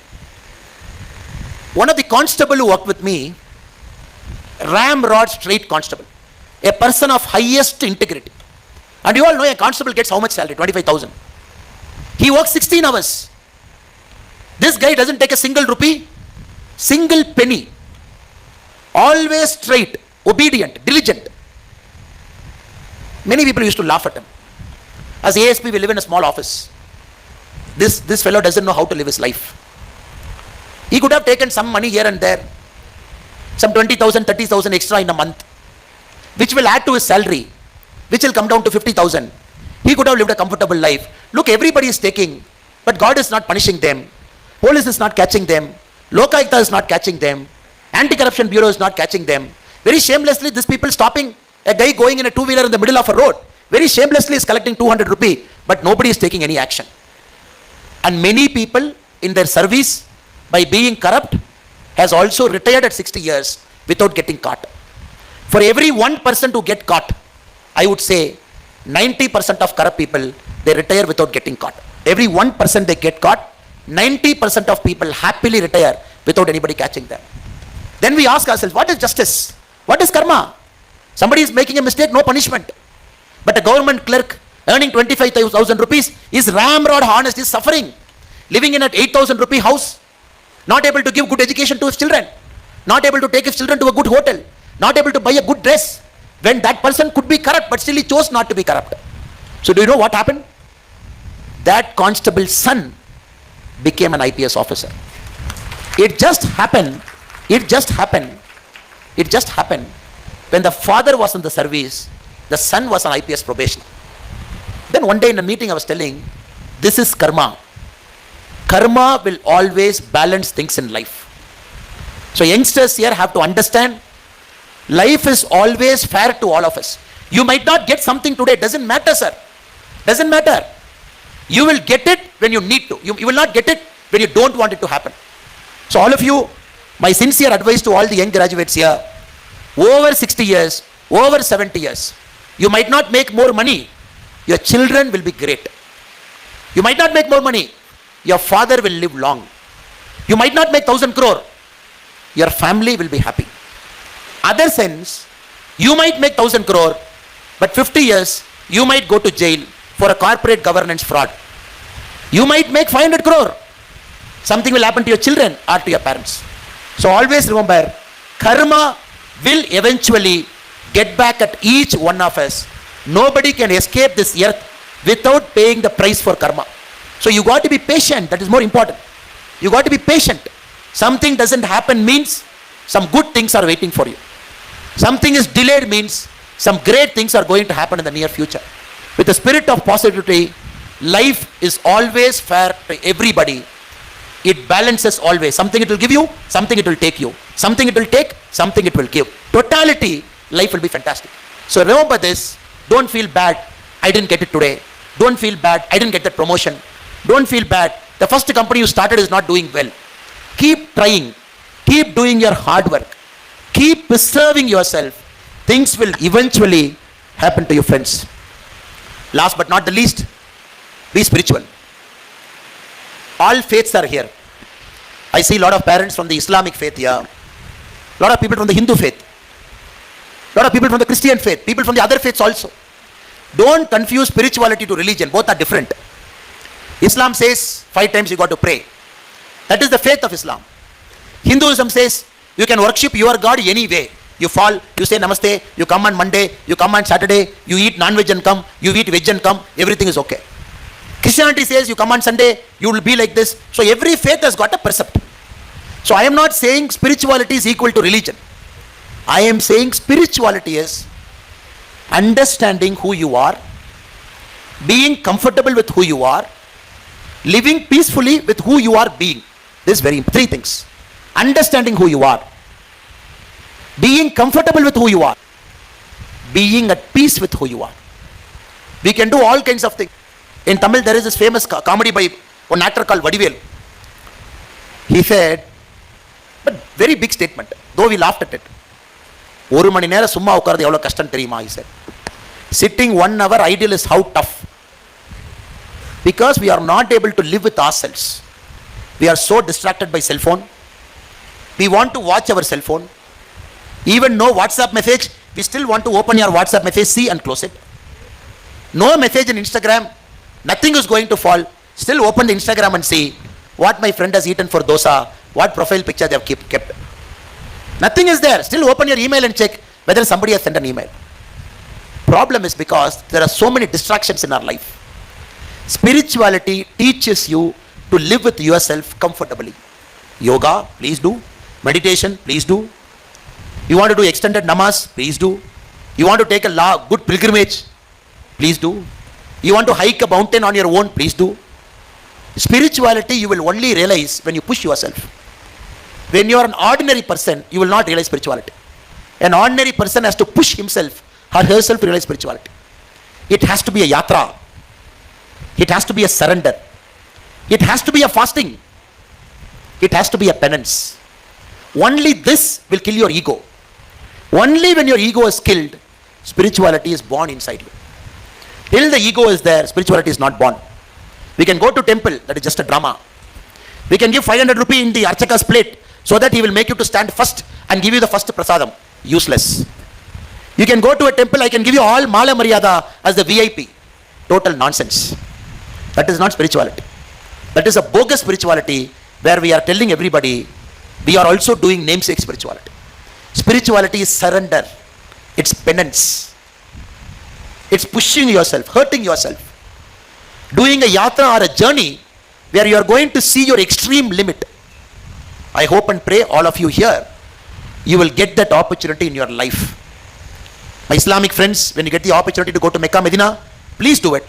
Speaker 2: One of the constable who worked with me, ramrod straight constable, a person of highest integrity. And you all know a constable gets how much salary? 25,000. He works 16 hours. This guy doesn't take a single rupee, single penny. Always straight, obedient, diligent. Many people used to laugh at him. As ASP, we live in a small office. This fellow doesn't know how to live his life. He could have taken some money here and there, some 20,000, 30,000 extra in a month, which will add to his salary, which will come down to 50,000. He could have lived a comfortable life. Look, everybody is taking, but God is not punishing them. Police is not catching them. Lokayukta is not catching them. Anti-Corruption Bureau is not catching them. Very shamelessly, these people stopping a guy going in a two-wheeler in the middle of a road. Very shamelessly is collecting 200 rupee, but nobody is taking any action. And many people in their service, by being corrupt has also retired at 60 years without getting caught. For every 1% who get caught, I would say 90% of corrupt people, they retire without getting caught. Every 1% they get caught, 90% of people happily retire without anybody catching them. Then we ask ourselves, what is justice? What is karma? Somebody is making a mistake, no punishment. But a government clerk earning 25,000 rupees is ramrod honest, is suffering, living in an 8,000 rupee house, not able to give good education to his children, not able to take his children to a good hotel, not able to buy a good dress, when that person could be corrupt, but still he chose not to be corrupt. So do you know what happened? That constable's son became an IPS officer. It just happened when the father was in the service, the son was on IPS probation. Then one day in a meeting I was telling, this is karma. Karma will always balance things in life. So youngsters here have to understand, life is always fair to all of us. You might not get something today, doesn't matter, sir. Doesn't matter. You will get it when you need to. You will not get it when you don't want it to happen. So all of you, my sincere advice to all the young graduates here, over 60 years, over 70 years, you might not make more money, your children will be great. You might not make more money, your father will live long. You might not make 1,000 crore, your family will be happy. Other sense, you might make 1,000 crore, but 50 years, you might go to jail for a corporate governance fraud. You might make 500 crore. Something will happen to your children or to your parents. So always remember, karma will eventually get back at each one of us. Nobody can escape this earth without paying the price for karma. So you got to be patient. That is more important. You got to be patient. Something doesn't happen means some good things are waiting for you. Something is delayed means some great things are going to happen in the near future. With the spirit of positivity, life is always fair to everybody. It balances always. Something it will give you, something it will take you. Something it will take, something it will give. Totality, life will be fantastic. So remember this. Don't feel bad, I didn't get it today. Don't feel bad, I didn't get that promotion. Don't feel bad, the first company you started is not doing well. Keep trying. Keep doing your hard work. Keep preserving yourself. Things will eventually happen to you, friends. Last but not the least, be spiritual. All faiths are here. I see a lot of parents from the Islamic faith here. A lot of people from the Hindu faith. A lot of people from the Christian faith. People from the other faiths also. Don't confuse spirituality to religion. Both are different. Islam says 5 times you got to pray. That is the faith of Islam. Hinduism says you can worship your God any way. You fall, you say namaste, you come on Monday, you come on Saturday, you eat non-veg and come, you eat veg and come, everything is okay. Christianity says you come on Sunday, you will be like this. So every faith has got a precept. So I am not saying spirituality is equal to religion. I am saying spirituality is understanding who you are, being comfortable with who you are, living peacefully with who you are being. This is very important. 3 things. Understanding who you are, being comfortable with who you are, being at peace with who you are. We can do all kinds of things. In Tamil, there is this famous comedy by one actor called Vadivel. He said, but very big statement, though we laughed at it. ஒரு மணி நேரம் சும்மா உட்கார்றது எவ்வளவு கஷ்டம் தெரியுமா? He said, sitting 1 hour ideal is how tough. Because we are not able to live with ourselves. We are so distracted by cell phone. We want to watch our cell phone. Even no WhatsApp message, we still want to open your WhatsApp message, see and close it. No message in Instagram, nothing is going to fall. Still open the Instagram and see what my friend has eaten for dosa, what profile picture they have kept. Nothing is there. Still open your email and check whether somebody has sent an email. Problem is because there are so many distractions in our life. Spirituality teaches you to live with yourself comfortably. Yoga, please do. Meditation, please do. You want to do extended namaz, please do. You want to take a good pilgrimage, please do. You want to hike a mountain on your own, please do. Spirituality you will only realize when you push yourself. When you are an ordinary person, you will not realize spirituality. An ordinary person has to push himself or herself to realize spirituality. It has to be a yatra. It has to be a surrender. It has to be a fasting. it has to be a penance. Only this will kill your ego. Only when your ego is killed, spirituality is born inside you. Till the ego is there, spirituality is not born. We can go to temple, that is just a drama. We can give 500 rupee in the Archaka's plate so that he will make you to stand first and give you the first prasadam. Useless. You can go to a temple, I can give you all Mala Maryada as the VIP. Total nonsense. That is not spirituality. That is a bogus spirituality where we are telling everybody we are also doing namesake spirituality. Spirituality is surrender. It's penance. It's pushing yourself, hurting yourself. Doing a yatra or a journey where you are going to see your extreme limit. I hope and pray all of you here, you will get that opportunity in your life. My Islamic friends, when you get the opportunity to go to Mecca, Medina, please do it.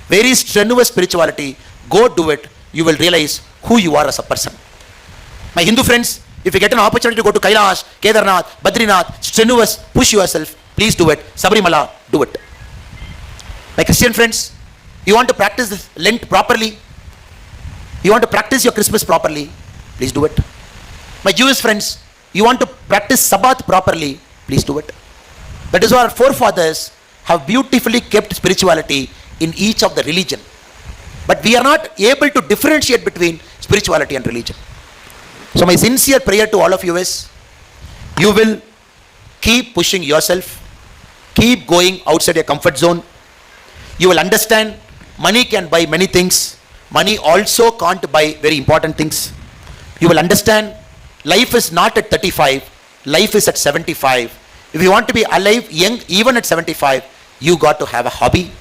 Speaker 2: Very strenuous spirituality, go do it. You will realize who you are as a person. My Hindu friends, if you get an opportunity to go to Kailash, Kedarnath, Badrinath, strenuous, push yourself, please do it. Sabarimala, do it. My Christian friends, you want to practice this Lent properly, you want to practice your Christmas properly, please do it. My Jewish friends, you want to practice Sabbath properly, please do it. That is why our forefathers have beautifully kept spirituality in each of the religion. But we are not able to differentiate between spirituality and religion. So my sincere prayer to all of you is, you will keep pushing yourself, keep going outside your comfort zone. You will understand money can buy many things. Money also can't buy very important things. You will understand life is not at 35, life is at 75. If you want to be alive, young, even at 75, you got to have a hobby.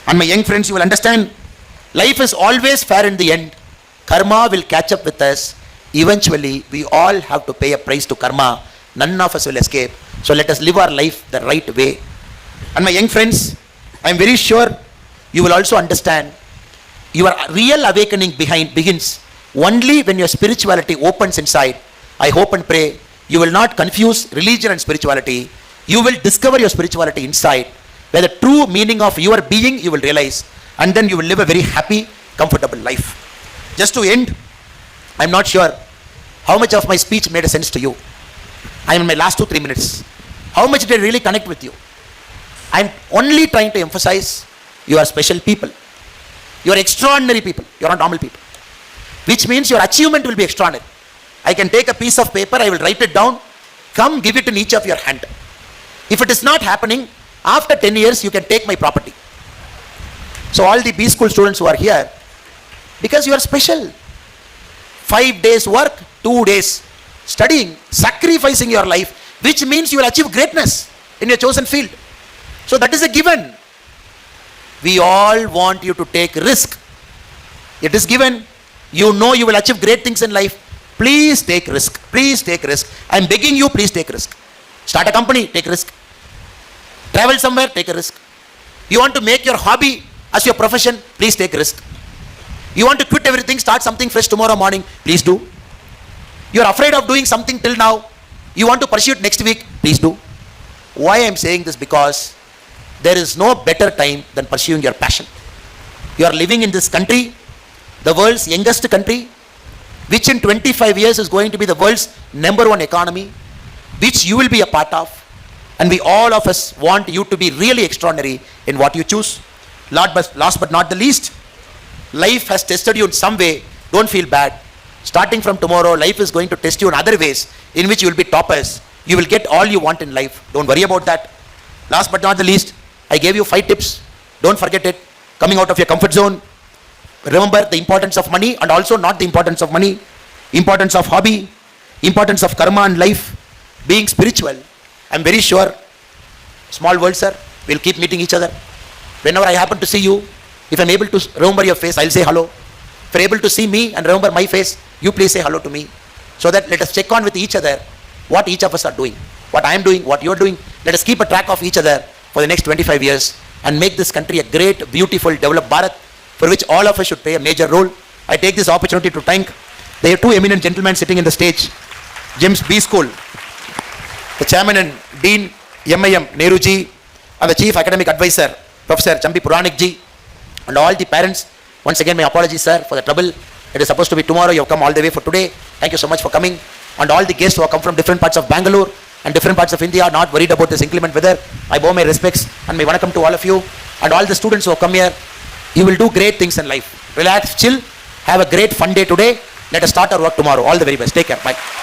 Speaker 2: And my young friends, you will understand life is always fair in the end. Karma will catch up with us. Eventually, we all have to pay a price to karma. None of us will escape. So let us live our life the right way. And my young friends, I am very sure you will also understand your real awakening begins only when your spirituality opens inside. I hope and pray you will not confuse religion and spirituality. You will discover your spirituality inside, where the true meaning of your being you will realize, and then you will live a very happy, comfortable life. Just to end, I am not sure how much of my speech made a sense to you. I am in my last 2-3 minutes. How much did I really connect with you? I am only trying to emphasize you are special people. You are extraordinary people. You are not normal people. Which means your achievement will be extraordinary. I can take a piece of paper, I will write it down, come give it in each of your hand. If it is not happening, after 10 years you can take my property. So all the B school students who are here, because you are special. 5 days work, 2 days studying, sacrificing your life, which means you will achieve greatness in your chosen field. So that is a given. We all want you to take risk. It is given. You know you will achieve great things in life. Please take risk. Please take risk. I am begging you, please take risk. Start a company, take risk. Travel somewhere, take a risk. You want to make your hobby as your profession, please take risk. You want to quit everything, start something fresh tomorrow morning, please do. You are afraid of doing something till now, you want to pursue it next week, please do. Why I am saying this? Because there is no better time than pursuing your passion. You are living in this country, the world's youngest country, which in 25 years is going to be the world's #1 economy, which you will be a part of. And we all of us want you to be really extraordinary in what you choose. Last but not the least, life has tested you in some way. Don't feel bad. Starting from tomorrow, life is going to test you in other ways in which you will be toppers. You will get all you want in life. Don't worry about that. Last but not the least, I gave you 5 tips. Don't forget it. Coming out of your comfort zone. Remember the importance of money and also not the importance of money. Importance of hobby. Importance of karma and life. Being spiritual. I'm very sure, small world sir, we'll keep meeting each other. Whenever I happen to see you, if I'm able to remember your face, I'll say hello. If you're able to see me and remember my face, you please say hello to me. So that let us check on with each other what each of us are doing. What I am doing, what you are doing. Let us keep a track of each other for the next 25 years and make this country a great, beautiful, developed Bharat for which all of us should play a major role. I take this opportunity to thank the 2 eminent gentlemen sitting in the stage, James B School, the Chairman and Dean MIM Nehru ji, and the Chief Academic Advisor Professor Chambi Puranik ji, and all the parents. Once again my apologies sir for the trouble. It is supposed to be tomorrow. You have come all the way for today. Thank you so much for coming. And all the guests who have come from different parts of Bangalore and different parts of India are not worried about this inclement weather. I bow my respects and my vanakkam to all of you. And all the students who have come here, you will do great things in life. Relax, chill, have a great fun day today. Let us start our work tomorrow. All the very best. Take care. Bye.